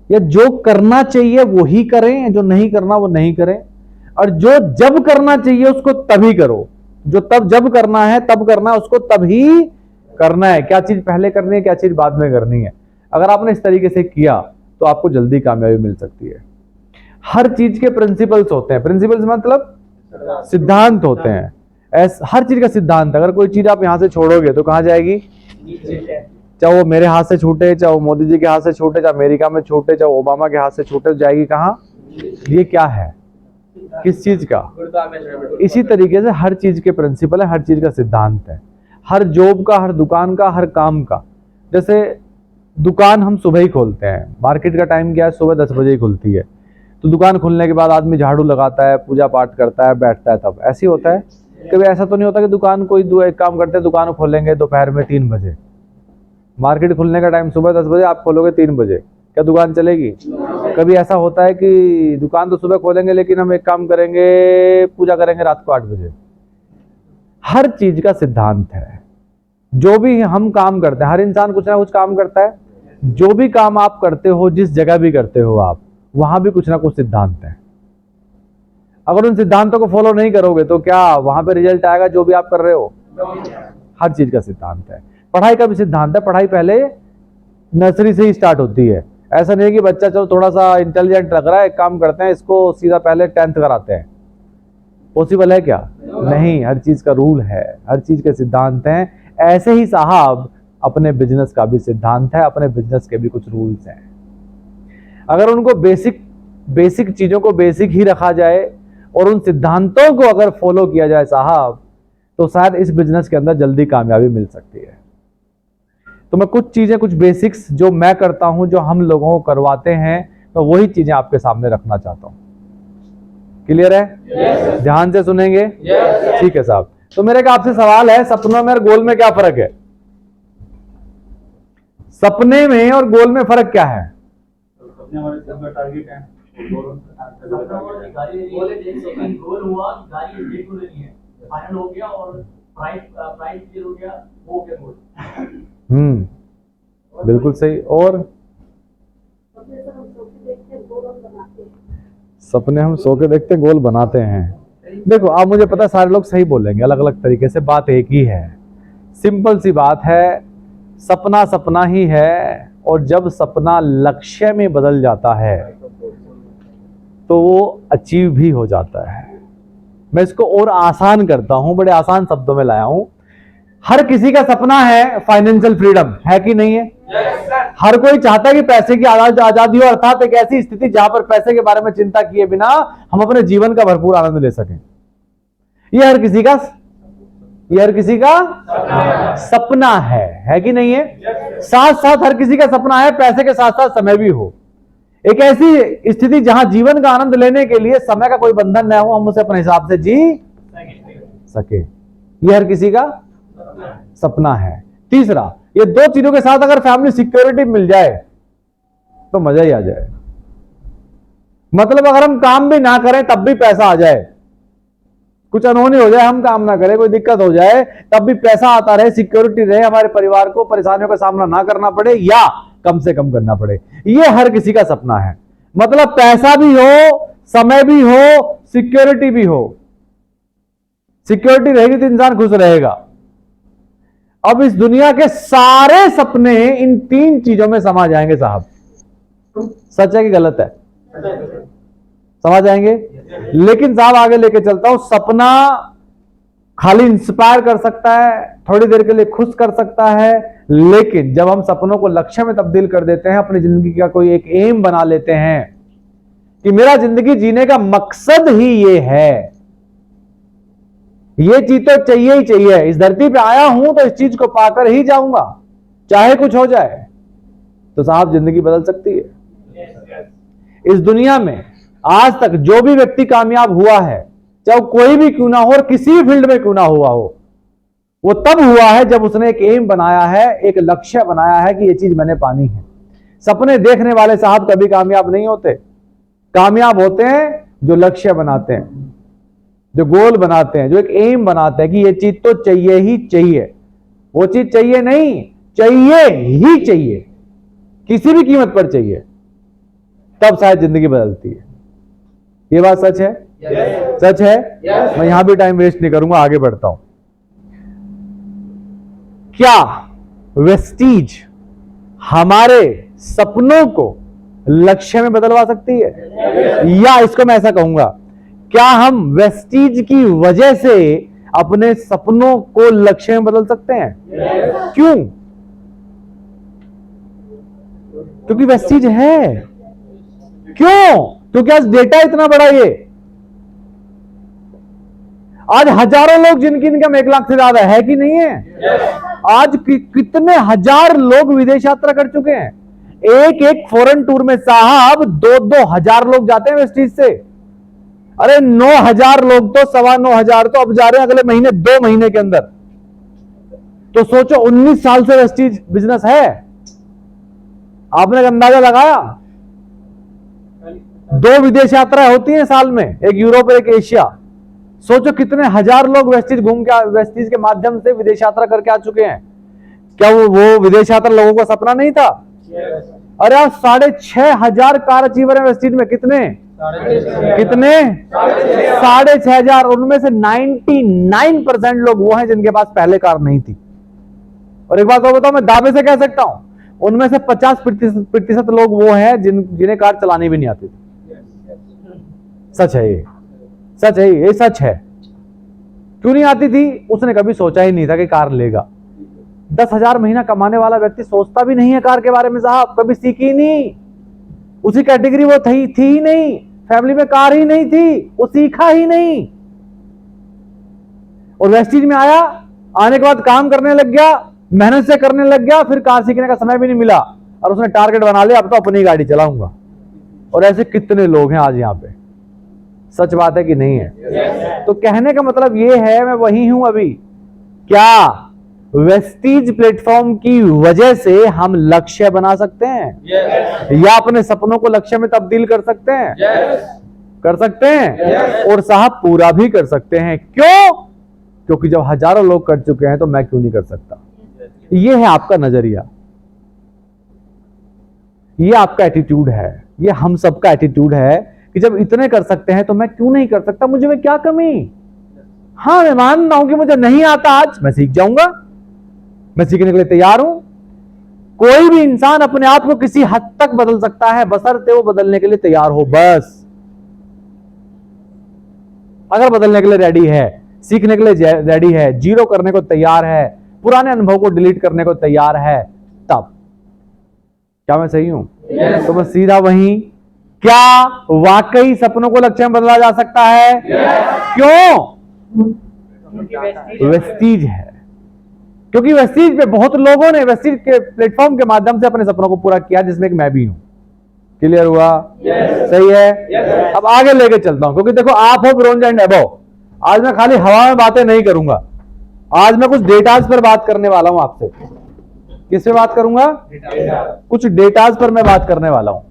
या जो करना चाहिए वो ही करें, जो नहीं करना वो नहीं करें, और जो जब करना चाहिए उसको तभी करो, जो तब जब करना है तब करना है उसको तभी करना है। क्या चीज पहले करनी है, क्या चीज बाद में करनी है। अगर आपने इस तरीके से किया तो आपको जल्दी कामयाबी मिल सकती है। हर चीज के प्रिंसिपल्स होते हैं, प्रिंसिपल्स मतलब सिद्धांत होते हैं। हर चीज का सिद्धांत। अगर कोई चीज आप यहां से छोड़ोगे तो कहां जाएगी, चाहे वो मेरे हाथ से छूटे, चाहे वो मोदी जी के हाथ से छूटे, चाहे अमेरिका में छूटे, चाहे ओबामा के हाथ से छूटे, तो जाएगी कहां। ये क्या है, किस चीज का। इसी तरीके से हर चीज के प्रिंसिपल है, हर चीज का सिद्धांत है, हर जॉब का, हर दुकान का, हर काम का। जैसे दुकान हम सुबह ही खोलते हैं, मार्केट का टाइम क्या है, सुबह 10 बजे ही खुलती है। तो दुकान खुलने के बाद आदमी झाड़ू लगाता है, पूजा पाठ करता है, बैठता है, तब ऐसे ही होता है। कभी ऐसा तो नहीं होता कि दुकान कोई एक काम करते हैं, दुकान खोलेंगे दोपहर में 3 बजे, मार्केट खुलने का टाइम सुबह 10 बजे, आप खोलोगे 3 बजे, क्या दुकान चलेगी। कभी ऐसा होता है कि दुकान तो सुबह खोलेंगे लेकिन हम एक काम करेंगे, पूजा करेंगे रात को 8 बजे। हर चीज का सिद्धांत है। जो भी हम काम करते हैं, हर इंसान कुछ ना कुछ काम करता है। जो भी काम आप करते हो, जिस जगह भी करते हो आप, वहां भी कुछ ना कुछ सिद्धांत है। अगर उन सिद्धांतों को फॉलो नहीं करोगे तो क्या वहां पे रिजल्ट आएगा जो भी आप कर रहे हो। हर चीज का सिद्धांत है। पढ़ाई का भी सिद्धांत है। पढ़ाई पहले नर्सरी से ही स्टार्ट होती है। ऐसा नहीं कि बच्चा चलो थोड़ा सा इंटेलिजेंट लग रहा है, एक काम करते हैं इसको सीधा पहले 10th कराते हैं। पॉसिबल है क्या, नहीं। हर चीज का रूल है, हर चीज के सिद्धांत हैं। ऐसे ही साहब अपने बिजनेस का भी सिद्धांत है, अपने बिजनेस के भी कुछ रूल्स हैं। अगर उनको बेसिक चीजों को बेसिक ही रखा जाए और उन सिद्धांतों को अगर फॉलो किया जाए साहब, तो शायद इस बिजनेस के अंदर जल्दी कामयाबी मिल सकती है। तो मैं कुछ चीजें, कुछ बेसिक्स जो मैं करता हूं, जो हम लोगों को करवाते हैं, तो वही चीजें आपके सामने रखना चाहता हूं। क्लियर है? yes. ध्यान से सुनेंगे? yes. ठीक है साहब। तो मेरे का आपसे सवाल है, सपनों में और गोल में क्या फर्क है? सपने में और गोल में फर्क क्या है? सपने हमारे टारगेट है, गोल हुआ गाड़ी लेट हो रही है, फाइनल हो गया और प्राइस क्लियर हो गया, वो क्या गोल। बिल्कुल सही। और सपने हम सो के देखते गोल बनाते हैं। देखो आप, मुझे पता है सारे लोग सही बोलेंगे अलग अलग तरीके से, बात एक ही है, सिंपल सी बात है। सपना सपना ही है, और जब सपना लक्ष्य में बदल जाता है तो वो अचीव भी हो जाता है। मैं इसको और आसान करता हूं, बड़े आसान शब्दों में लाया हूं। हर किसी का सपना है फाइनेंशियल फ्रीडम, है कि नहीं है? yes, हर कोई चाहता है कि पैसे की आजादी हो, अर्थात एक ऐसी स्थिति जहां पर पैसे के बारे में चिंता किए बिना हम अपने जीवन का भरपूर आनंद ले सकें। ये हर किसी का सपना है कि नहीं है? yes, साथ साथ हर किसी का सपना है पैसे के साथ साथ समय भी हो। एक ऐसी स्थिति जहां जीवन का आनंद लेने के लिए समय का कोई बंधन न हो, हम उसे अपने हिसाब से जी सके। यह हर किसी का सपना है। तीसरा, ये दो चीजों के साथ अगर फैमिली सिक्योरिटी मिल जाए तो मजा ही आ जाए। मतलब अगर हम काम भी ना करें तब भी पैसा आ जाए, कुछ अनहोनी हो जाए, हम काम ना करें, कोई दिक्कत हो जाए, तब भी पैसा आता रहे, सिक्योरिटी रहे, हमारे परिवार को परेशानियों का सामना ना करना पड़े या कम से कम करना पड़े। ये हर किसी का सपना है। मतलब पैसा भी हो, समय भी हो, सिक्योरिटी भी हो। सिक्योरिटी रहेगी तो इंसान खुश रहेगा। अब इस दुनिया के सारे सपने इन 3 चीजों में समा जाएंगे साहब। सच है कि गलत है? समझ जाएंगे। लेकिन साहब आगे लेके चलता हूं, सपना खाली इंस्पायर कर सकता है, थोड़ी देर के लिए खुश कर सकता है, लेकिन जब हम सपनों को लक्ष्य में तब्दील कर देते हैं, अपनी जिंदगी का कोई एक एम बना लेते हैं कि मेरा जिंदगी जीने का मकसद ही ये है, ये चीज तो चाहिए ही चाहिए, इस धरती पे आया हूं तो इस चीज को पाकर ही जाऊंगा, चाहे कुछ हो जाए, तो साहब जिंदगी बदल सकती है। इस दुनिया में आज तक जो भी व्यक्ति कामयाब हुआ है, चाहे कोई भी क्यों ना हो और किसी भी फील्ड में क्यों ना हुआ हो, वो तब हुआ है जब उसने एक एम बनाया है, एक लक्ष्य बनाया है कि ये चीज मैंने पानी है। सपने देखने वाले साहब कभी कामयाब नहीं होते। कामयाब होते हैं जो लक्ष्य बनाते हैं, जो गोल बनाते हैं, जो एक एम बनाते हैं कि ये चीज तो चाहिए ही चाहिए, वो चीज चाहिए नहीं, चाहिए ही चाहिए, किसी भी कीमत पर चाहिए। तब शायद जिंदगी बदलती है। ये बात सच है? सच है? मैं यहां भी टाइम वेस्ट नहीं करूंगा, आगे बढ़ता हूं। क्या वेस्टीज हमारे सपनों को लक्ष्य में बदलवा सकती है? या इसको मैं ऐसा कहूंगा, क्या हम वेस्टीज की वजह से अपने सपनों को लक्ष्य में बदल सकते हैं? क्यों? क्योंकि वेस्टीज है। क्यों? क्योंकि आज डेटा इतना बड़ा, ये आज हजारों लोग जिनकी इनकम 1 लाख से ज्यादा है कि नहीं है? आज कितने हजार लोग विदेश यात्रा कर चुके हैं। एक एक फॉरेन टूर में साहब 2-2 हजार लोग जाते हैं वेस्टीज से। अरे 9,000 लोग तो 9,500 तो अब जा रहे हैं अगले महीने, 2 महीने के अंदर। तो सोचो 19 साल से वेस्टीज बिजनेस है। आपने अंदाजा लगाया? 2 विदेश यात्राएं होती हैं साल में, एक यूरोप एक एशिया। सोचो कितने हजार लोग वेस्टीज घूम के, वेस्टीज के माध्यम से विदेश यात्रा करके आ चुके हैं। क्या वो विदेश यात्रा लोगों का सपना नहीं था? अरे आज 6,500 कार अचीवर है वेस्टीज में। कितने? 6,500। उनमें से 99% लोग वो हैं जिनके पास पहले कार नहीं थी। और एक बात और बताओ, मैं दावे से कह सकता हूं उनमें से 50% लोग वो हैं जिन्हें कार चलानी भी नहीं आती थी। सच है ये, सच है ये, सच है। क्यों नहीं आती थी? उसने कभी सोचा ही नहीं था कि कार लेगा। 10,000 महीना कमाने वाला व्यक्ति सोचता भी नहीं है कार के बारे में साहब, कभी सीखी ही नहीं। उसी कैटेगरी वो थी ही नहीं, फैमिली में कार ही नहीं थी, वो सीखा ही नहीं। और वेस्टीज में आया, आने के बाद काम करने लग गया, मेहनत से करने लग गया, फिर कार सीखने का समय भी नहीं मिला और उसने टारगेट बना लिया अब तो अपनी गाड़ी चलाऊंगा। और ऐसे कितने लोग हैं आज यहां पे। सच बात है कि नहीं है? तो कहने का मतलब ये है, मैं वही हूं अभी। क्या वेस्टीज प्लेटफॉर्म की वजह से हम लक्ष्य बना सकते हैं? या अपने सपनों को लक्ष्य में तब्दील कर सकते हैं? कर सकते हैं। और साहब पूरा भी कर सकते हैं। क्यों? क्योंकि जब हजारों लोग कर चुके हैं तो मैं क्यों नहीं कर सकता? ये है आपका नजरिया, ये आपका एटीट्यूड है, ये हम सबका एटीट्यूड है कि जब इतने कर सकते हैं तो मैं क्यों नहीं कर सकता? मुझे में क्या कमी? हाँ, मैं मानता हूं कि मुझे नहीं आता, आज मैं सीख जाऊंगा, मैं सीखने के लिए तैयार हूं। कोई भी इंसान अपने आप को किसी हद तक बदल सकता है, बशर्ते वो बदलने के लिए तैयार हो। बस अगर बदलने के लिए रेडी है, सीखने के लिए रेडी है, जीरो करने को तैयार है, पुराने अनुभव को डिलीट करने को तैयार है, तब। क्या मैं सही हूं? तो मैं सीधा वहीं, क्या वाकई सपनों को लक्ष्य में बदला जा सकता है? क्यों? वेस्टीज है। क्योंकि वेस्टीज पे बहुत लोगों ने वेस्टीज के प्लेटफॉर्म के माध्यम से अपने सपनों को पूरा किया, जिसमें एक मैं भी हूं। क्लियर हुआ? सही है। अब आगे लेके चलता हूं, क्योंकि देखो आप हो ब्रोंज एंड अबव। आज मैं खाली हवा में बातें नहीं करूंगा, आज मैं कुछ डेटाज पर बात करने वाला हूं आपसे। किस पे बात करूंगा? कुछ डेटाज पर मैं बात करने वाला हूं।